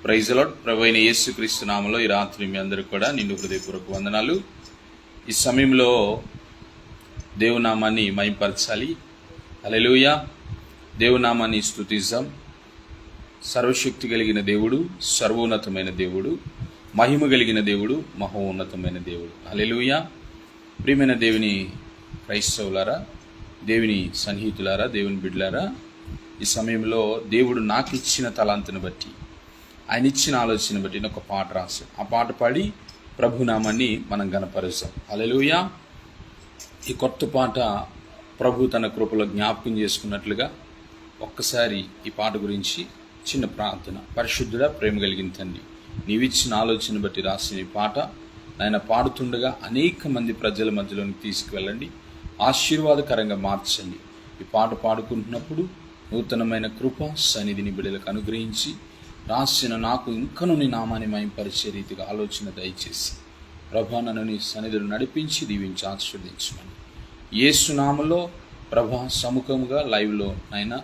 Praise lord. ప్రభువైన యేసుక్రీస్తు నామములో ఈ రాత్రి మీ అందరికీ కూడా నిండు హృదయపూర్వక వందనాలు. ఈ సమయంలో దేవుని నామాన్ని మహిమపరచాలి. హల్లెలూయా. దేవుని నామాన్ని స్తుతిద్దాం. సర్వశక్తి కలిగిన దేవుడు, సర్వోన్నతమైన దేవుడు, మహిమ కలిగిన దేవుడు, మహోన్నతమైన దేవుడు. హల్లెలూయా. ప్రియమైన దేవుని క్రైస్తవులారా, దేవుని సన్నిహితులారా, దేవుని బిడ్డలారా, ఈ సమయంలో దేవుడు నాకు ఇచ్చిన తలాంతుని బట్టి, ఆయన ఇచ్చిన ఆలోచన బట్టి నేను ఒక పాట రాశాను. ఆ పాట పాడి ప్రభునామాన్ని మనం గణపరుస్తాం. హల్లెలూయా. ఈ కొత్త పాట ప్రభు తన కృపలో జ్ఞాపకం చేసుకున్నట్లుగా ఒక్కసారి ఈ పాట గురించి చిన్న ప్రార్థన. పరిశుద్ధుడా, ప్రేమ కలిగిన తండ్రి, నీవిచ్చిన ఆలోచన బట్టి రాసిన ఈ పాట ఆయన పాడుతుండగా అనేక మంది ప్రజల మధ్యలోకి తీసుకువెళ్ళండి, ఆశీర్వాదకరంగా మార్చండి. ఈ పాట పాడుకుంటున్నప్పుడు నూతనమైన కృప సన్నిధిని బిడ్డలకు అనుగ్రహించి రాసిన నాకు ఇంకను నీ నామాన్ని మహిమపరిచే రీతిగా ఆలోచన దయచేసి ప్రభా నన్ను నీ సన్నిధిలో నడిపించి దీవించి ఆశీర్వదించమని యేసు నామములో ప్రభా సముఖంగా లైవ్లో నాయన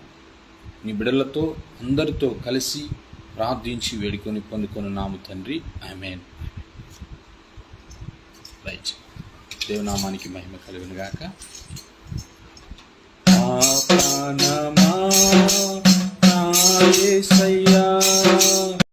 నీ బిడ్డలతో అందరితో కలిసి ప్రార్థించి వేడుకొని పొందుకొని నాము తండ్రి. ఆమేన్. రైట్. దేవునామానికి మహిమ కలుగును గాక. ప్రాణమా నా యేసయ్యా